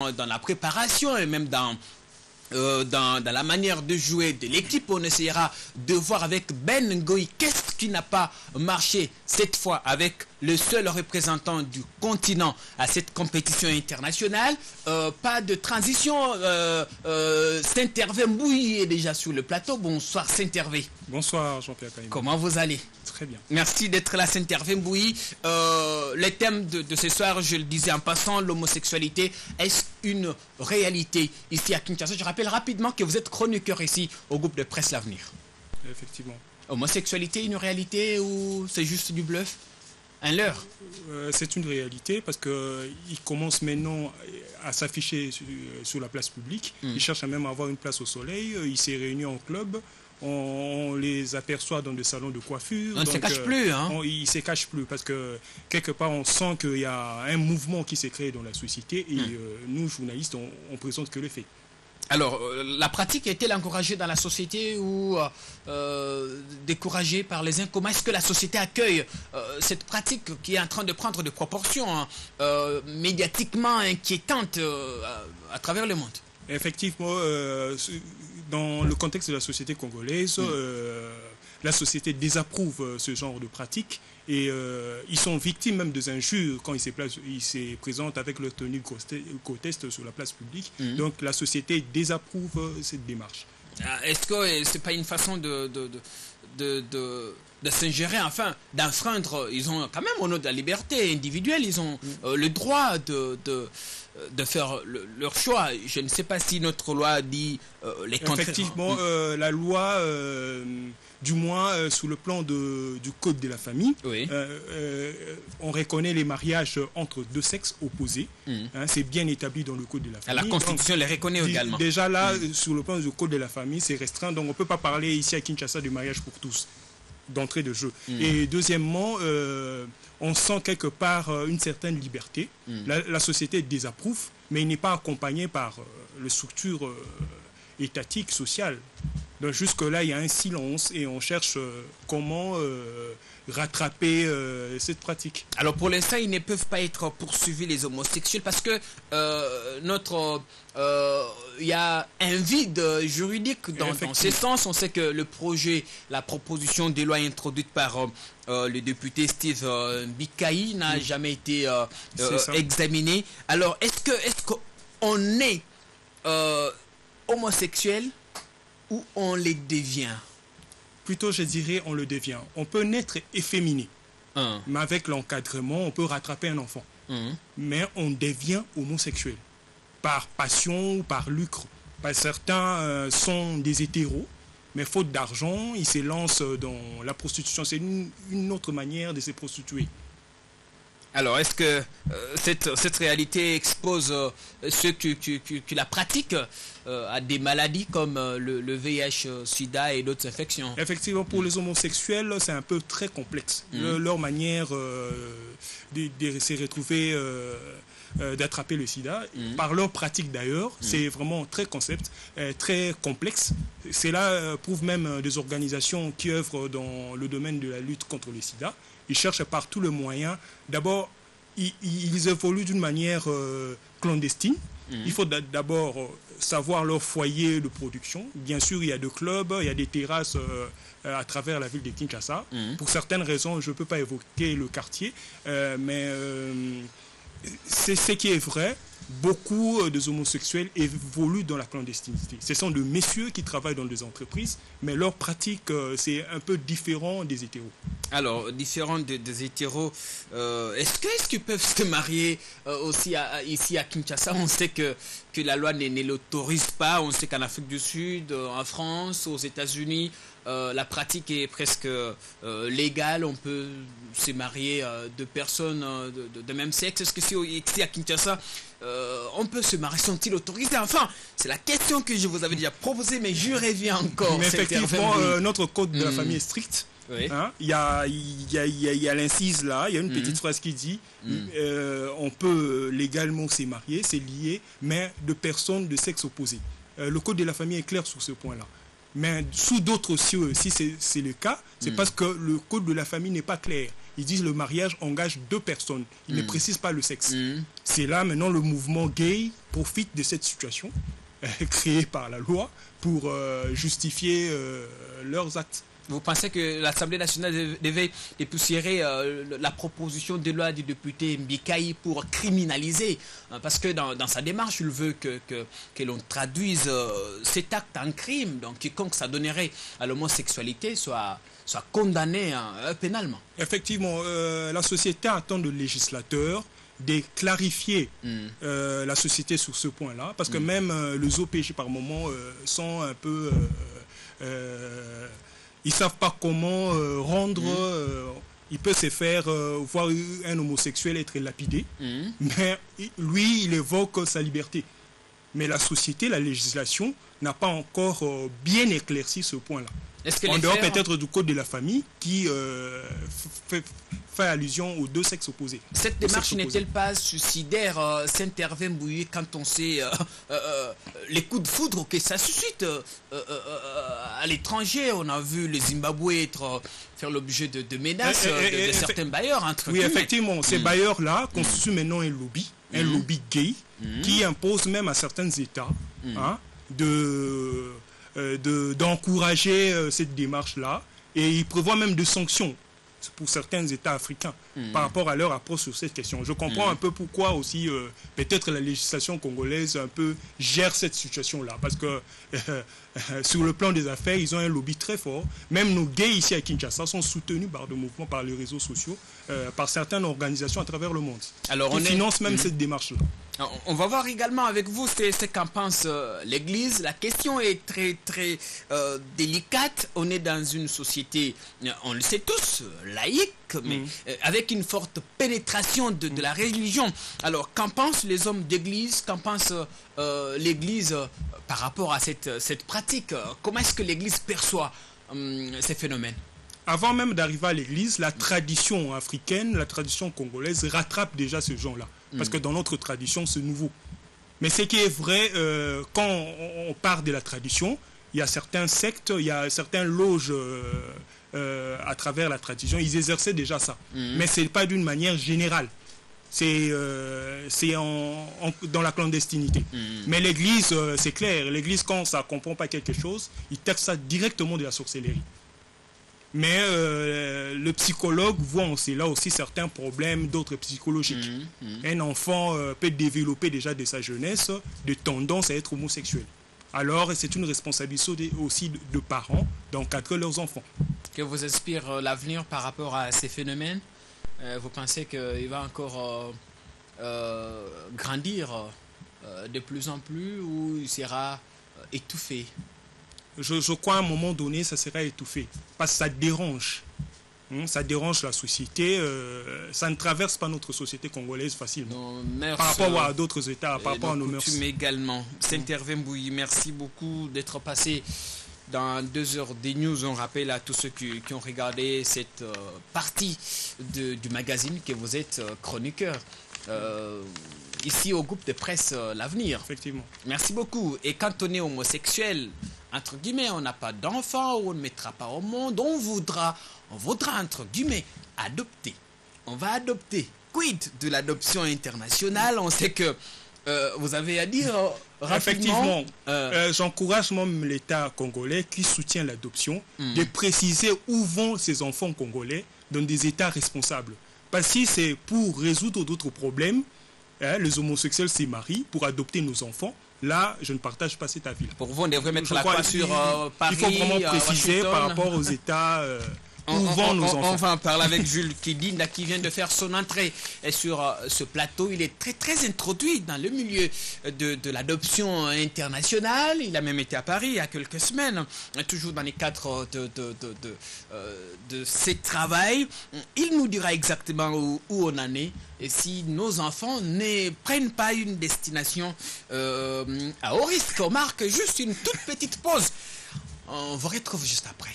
dans la préparation et même dans la manière de jouer de l'équipe. On essaiera de voir avec Ben Ngoï qu'est-ce qui n'a pas marché cette fois avec le seul représentant du continent à cette compétition internationale. Pas de transition. Saint-Hervé Mbouy est déjà sur le plateau. Bonsoir Saint-Hervé. Bonsoir Jean-Pierre Kaïm. Comment vous allez? Très bien. Merci d'être là Saint-Hervé Mbouy. Le thème de ce soir, je le disais en passant, l'homosexualité, est-ce une réalité ici à Kinshasa? Je rappelle rapidement que vous êtes chroniqueur ici au groupe de presse L'Avenir. Effectivement. Homosexualité, une réalité ou c'est juste du bluff? Un leurre? C'est une réalité parce qu'il commence maintenant à s'afficher sur la place publique. Il cherche même à avoir une place au soleil. Il s'est réuni en club. On les aperçoit dans des salons de coiffure. On ne se cache plus. Ils ne se cachent plus parce que quelque part on sent qu'il y a un mouvement qui s'est créé dans la société et nous, journalistes, on présente que les faits. Alors, la pratique est-elle encouragée dans la société ou découragée par les uns? Comment est-ce que la société accueille cette pratique qui est en train de prendre des proportions médiatiquement inquiétantes à travers le monde? Effectivement, dans le contexte de la société congolaise, la société désapprouve ce genre de pratique et ils sont victimes même des injures quand ils se présentent avec leur tenue grotesque sur la place publique. Donc la société désapprouve cette démarche. Est-ce que c'est pas une façon de s'ingérer, enfin, d'enfreindre? Ils ont quand même, au nom de la liberté individuelle, ils ont le droit de faire leur choix. Je ne sais pas si notre loi dit les contraires. Effectivement, la loi, du moins sous le plan du code de la famille, on reconnaît les mariages entre deux sexes opposés. C'est bien établi dans le code de la famille. La Constitution les reconnaît également. Déjà là, sur le plan du code de la famille, c'est restreint. Donc on ne peut pas parler ici à Kinshasa du mariage pour tous, d'entrée de jeu. Et deuxièmement, on sent quelque part une certaine liberté. La société désapprouve, mais il n'est pas accompagné par les structures étatiques, sociales. Donc jusque-là, il y a un silence et on cherche comment rattraper cette pratique. Alors pour l'instant, ils ne peuvent pas être poursuivis, les homosexuels, parce que il y a un vide juridique dans ce sens. On sait que la proposition de loi introduite par le député Steve Bikaï n'a jamais été examinée. Alors est-ce qu'on est homosexuel ou on les devient? Plutôt, je dirais, on le devient. On peut naître efféminé, mais avec l'encadrement, on peut rattraper un enfant. Mais on devient homosexuel, par passion ou par lucre. Certains sont des hétéros, mais faute d'argent, ils se lancent dans la prostitution. C'est une autre manière de se prostituer. Alors, est-ce que cette réalité expose ceux qui la pratiquent à des maladies comme le VIH, SIDA et d'autres infections? Effectivement, pour les homosexuels, c'est un peu très complexe. Leur manière de se retrouver, d'attraper le SIDA, par leur pratique d'ailleurs, c'est vraiment très très complexe. Cela prouve même des organisations qui œuvrent dans le domaine de la lutte contre le SIDA. Ils cherchent par tous les moyens. D'abord, ils évoluent d'une manière clandestine. Il faut d'abord savoir leur foyer de production. Bien sûr, il y a des clubs, il y a des terrasses à travers la ville de Kinshasa. Pour certaines raisons, je ne peux pas évoquer le quartier, mais c'est ce qui est vrai. Beaucoup des homosexuels évoluent dans la clandestinité. Ce sont des messieurs qui travaillent dans des entreprises, mais leur pratique, c'est un peu différent des hétéros. Alors, différent des hétéros, est-ce qu'ils peuvent se marier aussi ici à Kinshasa? On sait que la loi ne l'autorise pas. On sait qu'en Afrique du Sud, en France, aux États-Unis, la pratique est presque légale. On peut se marier de personnes de même sexe. Est-ce que ici à Kinshasa, on peut se marier? Sont-ils autorisés? Enfin, c'est la question que je vous avais déjà proposée, mais je reviens encore. Mais effectivement, notre code de la famille est strict. Il y a l'incise là, il y a une petite phrase qui dit on peut légalement se marier, se lier, mais de personnes de sexe opposé. Le code de la famille est clair sur ce point-là. Mais sous d'autres cieux, si c'est le cas, c'est parce que le code de la famille n'est pas clair. ils disent le mariage engage 2 personnes. Ils ne précisent pas le sexe. C'est là maintenant le mouvement gay profite de cette situation créée par la loi pour justifier leurs actes. Vous pensez que l'Assemblée nationale devait dépoussiérer la proposition de loi du député Mbikaï pour criminaliser? Parce que dans sa démarche, il veut que l'on traduise cet acte en crime. Donc quiconque s'adonnerait à l'homosexualité soit condamné pénalement. Effectivement, la société attend de législateurs de clarifier la société sur ce point-là. Parce que même les OPJ par moment sont un peu... ils ne savent pas comment rendre... il peut se faire voir un homosexuel être lapidé, mais lui, il évoque sa liberté. Mais la société, la législation, n'a pas encore bien éclairci ce point-là. En dehors peut-être du code de la famille qui fait allusion aux 2 sexes opposés. Cette démarche n'est-elle pas suicidaire, s'intervient bouillir quand on sait les coups de foudre que ça suscite à l'étranger? On a vu les Zimbabwe faire l'objet de menaces de certains bailleurs. Oui, effectivement, ces bailleurs-là constituent maintenant un lobby gay qui impose même à certains États d'encourager cette démarche-là, et il prévoit même des sanctions pour certains États africains par rapport à leur approche sur cette question. Je comprends un peu pourquoi aussi peut-être la législation congolaise un peu gère cette situation-là, parce que sur le plan des affaires, ils ont un lobby très fort. Même nos gays ici à Kinshasa sont soutenus par des mouvements, par les réseaux sociaux, par certaines organisations à travers le monde. Alors, qui financent même cette démarche-là. On va voir également avec vous ce qu'en pense l'Église. La question est très très délicate. On est dans une société, on le sait tous, laïque, mais avec une forte pénétration de la religion. Alors, qu'en pensent les hommes d'Église? Qu'en pense l'Église par rapport à cette pratique? Comment est-ce que l'Église perçoit ces phénomènes? Avant même d'arriver à l'Église, la tradition africaine, la tradition congolaise rattrape déjà ce genre-là. Parce que dans notre tradition, c'est nouveau. Mais ce qui est vrai, quand on part de la tradition, il y a certains sectes, il y a certaines loges à travers la tradition, ils exerçaient déjà ça. Mais ce n'est pas d'une manière générale. C'est dans la clandestinité. Mais l'Église, c'est clair. L'Église, quand ça ne comprend pas quelque chose, il taxe ça directement de la sorcellerie. Mais le psychologue voit là aussi certains problèmes d'autres psychologiques. Un enfant peut développer déjà de sa jeunesse des tendances à être homosexuel. Alors c'est une responsabilité aussi de parents d'encadrer leurs enfants. Que vous inspire l'avenir par rapport à ces phénomènes? Vous pensez qu'il va encore grandir de plus en plus, ou il sera étouffé? Je crois qu'à un moment donné, ça sera étouffé. Parce que ça dérange. Ça dérange la société. Ça ne traverse pas notre société congolaise facilement. Non, par rapport à d'autres États, par rapport à nos mœurs. Également. S'intervient Bouilly, merci beaucoup d'être passé dans 2 heures des news. On rappelle à tous ceux qui ont regardé cette partie du magazine que vous êtes chroniqueur. Ici au groupe de presse L'Avenir. Effectivement. Merci beaucoup. Et quand on est homosexuel, entre guillemets, on n'a pas d'enfant, ou on ne mettra pas au monde, on voudra entre guillemets adopter. On va adopter. Quid de l'adoption internationale? On sait que vous avez à dire rapidement. Effectivement. J'encourage même l'État congolais qui soutient l'adoption de préciser où vont ces enfants congolais dans des États responsables. Parce que si c'est pour résoudre d'autres problèmes, les homosexuels se marient pour adopter nos enfants. Là, je ne partage pas cet avis. Pour vous, on devrait mettre la croix sur Paris. Il faut vraiment préciser par rapport aux États où vont nos enfants. On va en parler avec Jules Kidinda qui vient de faire son entrée sur ce plateau. Il est très très introduit dans le milieu de l'adoption internationale. Il a même été à Paris il y a quelques semaines, toujours dans les cadres de ses travaux. Il nous dira exactement où on en est, et si nos enfants ne prennent pas une destination à haut risque. On marque juste une toute petite pause. On vous retrouve juste après.